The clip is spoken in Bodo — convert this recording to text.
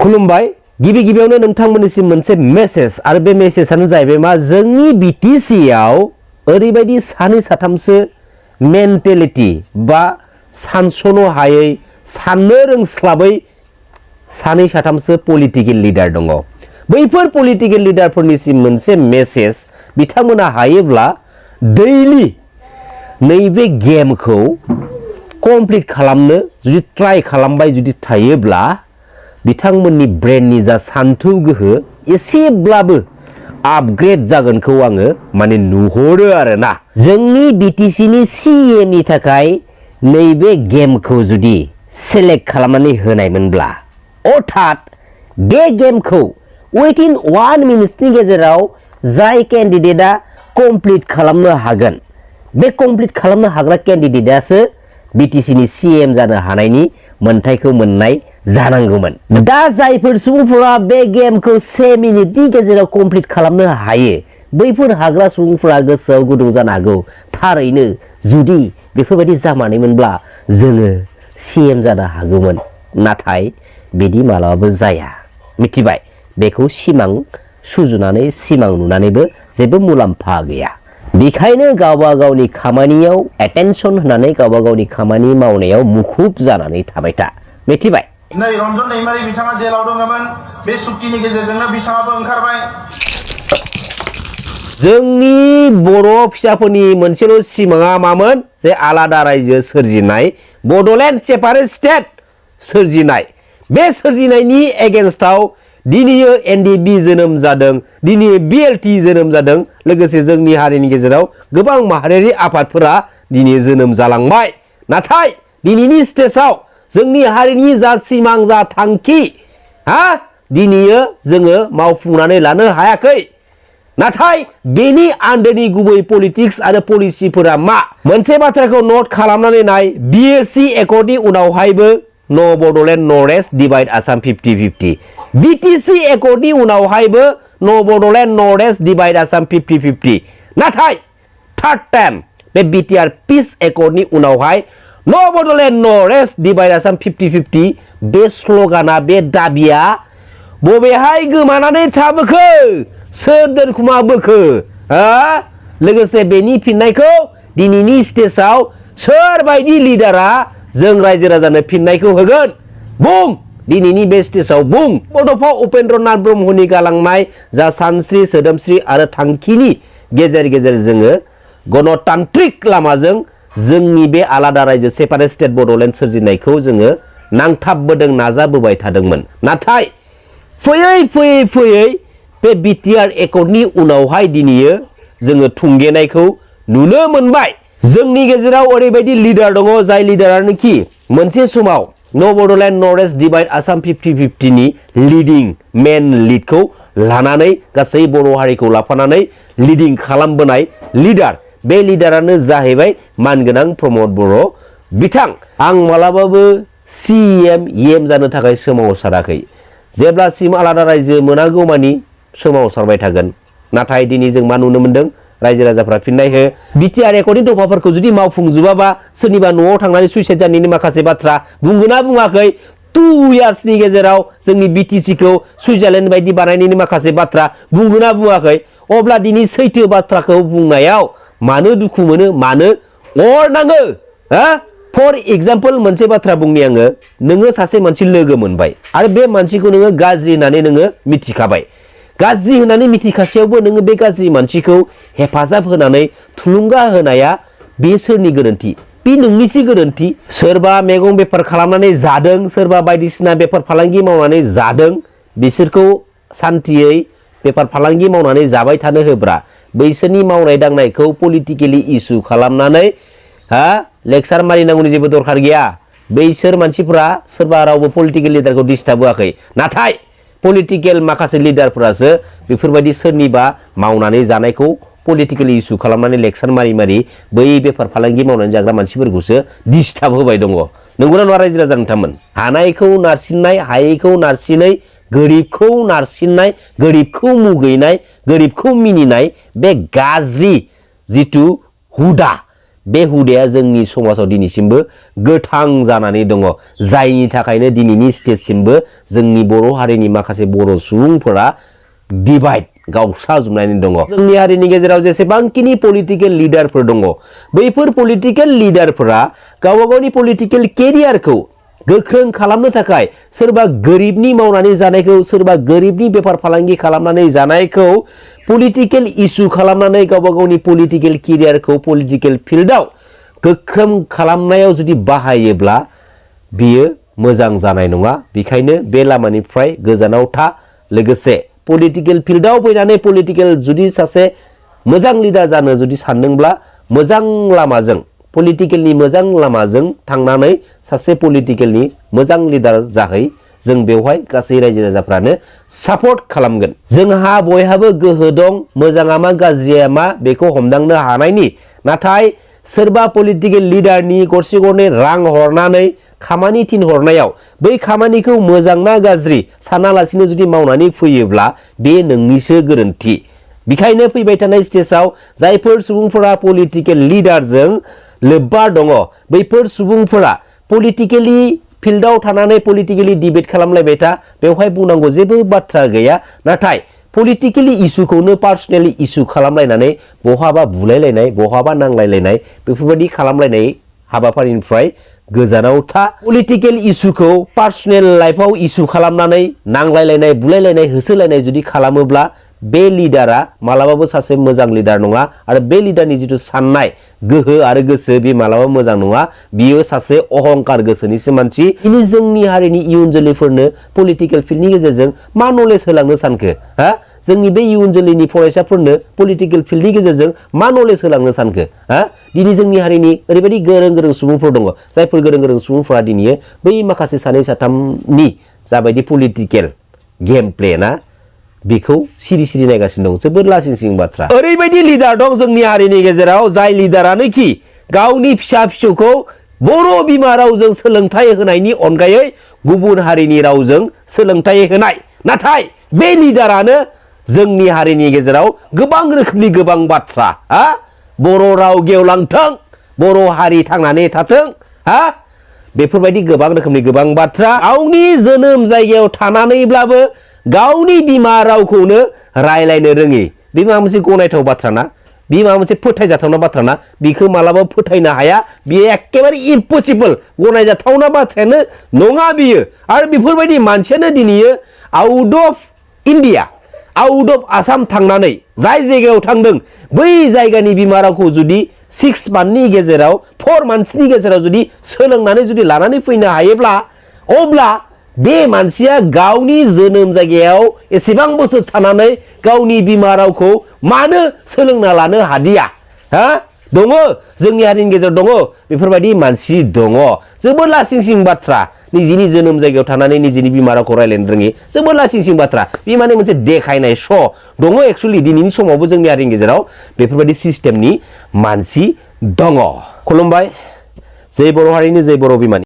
खुलुमबाय गिबि गिबियावनो नोंथांमोननिसिम मोनसे मेसेज आरो बे मेसेजआनो जाहैबाय मा जोंनि बिटिसि आव ओरैबायदि सानै साथामसो मेन्टेलिटी बा सानसनो हायै साननो रोंस्लाबै सानै साथामसो पलिटिकल लिडार दङ बैफोर पलिटिकल लिडारफोरनिसिम मोनसे मेसेज बिथांमोना हायोब्ला दैलि नैबे गेमखौ कमप्लिट खालामनो जुदि ट्राई खालामबाय जुदि थायोब्ला बिथांमोननि ब्रेननि जा सान्थौ गोहो एसेब्लाबो आपग्रेड जागोनखौ आङो माने नुहुरो आरोना जोंनि बिटिसिनि सीएम नि थाखाय नैबे गेमखौ जुदि सेलेक्ट खालामनानै होनायमोनब्ला अर्थात बे गेमखौ उइथिन 1 मिनिटनि गेजेराव जाय केन्डिडेटआ कमप्लिट खालामनो हागोन बे कमप्लिट खालामनो हाग्रा केन्डिडेटआसो बिटिसिनि सीएम जानो हानायनि मोनथायखौ मोननाय जानांगौमोन दा जायफोर सुबुंफोरा बे गेमखौ 1 मिनिटनि गेजेराव कमप्लिट खालामनो हायो बैफोर हाग्रा सुबुंफोरा गोसोआव गुदुं जानो हागौ थारैनो जुदि बेफोरबायदि जामारनायमोनब्ला जोङो सीएम जानो हागौमोन नाथाय बिदि मालाबाबो जाया मिथिबाय बेखौ सिमां सुजुनानै सिमां नुनानैबो जेबो मुलाम्फा गैया बेखायनो गावबा गावनि खामानियाव एटेनसन होनानै गावबा गावनि खामानि मावनायाव मुखुब जानानै थाबाय था मिथिबाय नै रन्जन दैमारि बिथाङा जेलाव दङमोन बे सुक्तिनि गेजेरजोंनो बिथाङाबो ओंखारबाय जोंनि बर' फिसाफोरनि मोनसेल' सिमाङा मामोन जे आलादा रायजो सोरजिनाय बडलेण्ड सेपारेट स्टेट सोरजिनाय बे सोरजिनायनि एगेन्स्टआव दिनैयो एनडिबि जोनोम जादों दिनै बिएलटि जोनोम जादों लोगोसे जोंनि हारिनि गेजेराव गोबां माहारियारि आफादफोरा दिनै जोनोम जालांबाय नाथाय दिनैनि स्टेजआव जोंनि हारिनि जा सिमां जा थांखि दिनैयो जोङो मावफुंनानै लानो हायाखै नाथाय बेनि आन्दोनि गुबै पलिटिक्स आरो पलिसिफोरा मा मोनसे बाथ्राखौ नोट खालामनानै नाय बिएसि एकर्डनि उनावहायबो नो Bodoland north east divide Assam 50-50 BTC एकर्डनि उनावहायबो नो Bodoland north east divide Assam 50-50 नाथाय थार्ड टाइम बे बिटिआर पिस एकर्डनि उनावहाय नो Bodoland north east divide Assam 50-50 बे स्लगाना बे दाबिया बबेहाय गोमानानै थाबोखो सोर दोनखुमाबोखो लोगोसे बेनि फिननायखौ दिनैनि स्टेजआव सोरबायदि लिडारा जों रायजो राजानो फिननायखौ होगोन बुं दिनैनि बे स्टेजआव बुं बड'फा उपेन्द्र नाथ ब्रह्मनि गालांनाय जा सानस्रि सोदोमस्रि आरो थांखिनि गेजेर गेजेर जोङो गणतान्त्रिक लामाजों जोंनि बे आलादा रायजो सेपारेट स्टेट बडलेण्ड सोरजिनायखौ जोङो नांथाबबोदों नाजाबोबाय थादोंमोन नाथाय फैयै फैयै फैयै बे बिटिआर एकर्डनि उनावहाय दिनैयो जोङो थुंगेनायखौ नुनो मोनबाय जोंनि गेजेराव ओरैबायदि लिडार दङ जाय लिडारानोखि मोनसे समाव नो Bodoland north east divide Assam 50-50 नि लिडिं मेन लिडखौ लानानै गासै बर' हारिखौ लाफानानै लिडिं खालामबोनाय लिडार बे लिडारानो जाहैबाय मानगोनां प्रमद बर' बिथां आं मालाबाबो सीएम जानो थाखाय सोमावसाराखै जेब्लासिम आलादा रायजो मोनागौ मानि सोमावसारबाय थागोन नाथाय दिनै जों मा नुनो मोनदों रायजो राजाफ्रा फिननाय हो बिटिआर एकर्डनि दफाफोरखौ जुदि मावफुंजोबाबा सोरनिबा न'आव थांनानै सुइसाइड जानायनि माखासे बाथ्रा बुंगोना बुङाखै 2 इयार्सनि गेजेराव जोंनि बिटिसिखौ सुइजारलेण्ड बायदि बानायनायनि माखासे बाथ्रा बुंगोना बुङाखै अब्ला दिनै सैथो बाथ्राखौ बुंनायाव मानो दुखु मोनो मानो अर नाङो फर एग्जाम्पल मोनसे बाथ्रा बुंनि आङो नोङो सासे मानसि लोगो मोनबाय आरो बे मानसिखौ नोङो गाज्रि होननानै नोङो मिथिखाबाय गाज्रि होननानै मिथिखासेयावबो नोङो बे गाज्रि मानसिखौ हेफाजाब होनानै थुलुंगा होनाया बे सोरनि गोरोन्थि बे नोंनिसो गोरोन्थि सोरबा मैगं बेफार खालामनानै जादों सोरबा बायदिसिना बेफार फालांगि मावनानै जादों बिसोरखौ सान्थियै बेफार फालांगि मावनानै जाबाय थानो होब्रा बैसोरनि मावनाय दांनायखौ पलिटिकेलि इस्यु खालामनानै लेक्सार मारिनांगौनि जेबो दरखार गैया बैसोर मानसिफोरा सोरबा रावबो पलिटिकेल लिडारखौ डिस्टार्ब होआखै नाथाय पलिटिकेल माखासे लिडारफोरासो बेफोरबायदि सोरनिबा मावनानै जानायखौ पलिटिकेल इस्यु खालामनानै लेक्सार मारि मारि बै बेफार फालांगि मावनानै जाग्रा मानसिफोरखौसो डिस्टार्ब होबाय दङ नंगौना नङा रायजो राजा नोंथांमोन हानायखौ नारसिननाय हायैखौ नारसिनै गोरिबखौ नारसिननाय गोरिबखौ मुगैनाय गोरिबखौ मिनिनाय बे गाज्रि जिथु हुदा बे हुदाया जोंनि समाजाव दिनैसिमबो गोथां जानानै दङ जायनि थाखायनो दिनैनि स्टेजसिमबो जोंनि बर' हारिनि माखासे बर' सुबुंफोरा डिभाइड गावस्राजोबनानै दङ जोंनि हारिनि गेजेराव जेसेबांखिनि पलिटिकेल लिडारफोर दङ बैफोर पलिटिकेल लिडारफोरा गावबा गावनि पलिटिकेल केरियारखौ गोख्रों खालामनो थाखाय सोरबा गोरिबनि मावनानै जानायखौ सोरबा गोरिबनि बेफार फालांगि खालामनानै जानायखौ पलिटिकेल इस्यु खालामनानै गावबा गावनि पलिटिकेल केरियारखौ पलिटिकेल फिल्डआव गोख्रों खालामनायाव जुदि बाहायोब्ला बियो मोजां जानाय नङा बेखायनो बे लामानिफ्राय गोजानाव था लोगोसे पलिटिकेल फिल्डआव फैनानै पलिटिकेल जुदि सासे मोजां लिडार जानो जुदि सानदोंब्ला मोजां लामाजों पलिटिकेलनि मोजां लामाजों थांनानै सासे पलिटिकेलनि मोजां लिडार जाहै जों बेवहाय गासै रायजो राजाफ्रानो सापर्ट खालामगोन जोंहा बयहाबो गोहो दं मोजाङा मा गाज्रिया मा बेखौ हमदांनो हानायनि नाथाय सोरबा पलिटिकेल लिडारनि गरसे गरनै रां हरनानै खामानि थिनहरनायाव बै खामानिखौ मोजां ना गाज्रि सानालासिनो जुदि मावनानै फैयोब्ला बे नोंनिसो गोरोन्थि बेखायनो फैबाय थानाय स्टेजआव जायफोर सुबुंफोरा पलिटिकेल लिडारजों लोब्बा दङ बैफोर सुबुंफोरा पलिटिकेलि फिल्डआव थानानै पलिटिकेलि डिबेट खालामलायबाय था बेवहाय बुंनांगौ जेबो बाथ्रा गैया नाथाय पलिटिकेलि इस्युखौनो पार्सनेलि इस्यु खालामलायनानै बहाबा बुलायलायनाय बहाबा नांलायलायनाय बेफोरबायदि खालामलायनाय हाबाफारिनिफ्राय गोजानाव था पलिटिकेल इस्युखौ पार्सनेल लाइफआव इस्यु खालामनानै नांलायलायनाय बुलायलायनाय होसोलायनाय जुदि खालामोब्ला बे लिडारा मालाबाबो सासे मोजां लिडार नङा आरो बे लिडारनि जिथु साननाय गोहो आरो गोसो बे मालाबा मोजां नङा बियो सासे अहंकार गोसोनिसो मानसि दिनै जोंनि हारिनि इयुन जोलैफोरनो पलिटिकेल फिल्डनि गेजेरजों मा नलेज होलांनो सानखो हा जोंनि बे इयुन जोलैनि फरायसाफोरनो पलिटिकेल फिल्डनि गेजेरजों मा नलेज होलांनो सानखो हा दिनै जोंनि हारिनि ओरैबायदि गोरों गोरों सुबुंफोर दङ जायफोर गोरों गोरों सुबुंफोरा दिनै बै माखासे सानै साथामनि जाबायदि पलिटिकेल गेम प्ले ना बेखौ सिरि सिरि नायगासिनो दं जोबोद लासिंसिं बाथ्रा ओरैबायदि लिडार दं जोंनि हारिनि गेजेराव जाय लिडारानोखि गावनि फिसा फिसौखौ बर' बिमा रावजों सोलोंथाइ होनायनि अनगायै गुबुन हारिनि रावजों सोलोंथाइ होनाय नाथाय बे लिडारानो जोंनि हारिनि गेजेराव गोबां रोखोमनि गोबां बाथ्रा हा बर' राव गेवलांथों बर' हारि थांनानै थाथों हा बेफोरबायदि गोबां रोखोमनि गोबां बाथ्रा गावनि जोनोम जायगायाव थानानैब्लाबो गावनि बिमा रावखौनो रायलायनो रोङि बे माबा मोनसे गनायथाव बाथ्रा ना बे माबा मोनसे फोथायजाथावना बाथ्रा ना बेखौ मालाबा फोथायनो हाया बेयो एखेबारे इम्पसिबल गनायजाथावना बाथ्रायानो नङा बियो आरो बेफोरबायदि मानसियानो दिनै out of India out of Assam थांनानै जाय जायगायाव थांदों बै जायगानि बिमा रावखौ जुदि 6 मान्थनि गेजेराव 4 मान्थ्सनि गेजेराव जुदि सोलोंनानै जुदि लानानै फैनो हायोब्ला अब्ला बे मानसिया गावनि जोनोम जायगायाव एसेबां बोसोर थानानै गावनि बिमा रावखौ मानो सोलोंना लानो हादिया हा दङ जोंनि हारिनि गेजेराव दङ बेफोरबायदि मानसि दङ जोबोद लासिंसिं बाथ्रा निजिनि जोनोम जायगायाव थानानै निजिनि बिमा रावखौ रायलायनो रोङि जोबोद लासिंसिं बाथ्रा बे माने मोनसे देखायनाय श' दङ एक्चुअली दिनैनि समावबो जोंनि हारिनि गेजेराव बेफोरबायदि सिस्टेमनि मानसि दङ खुलुमबाय जै बर' हारिनि जै बर' बिमानि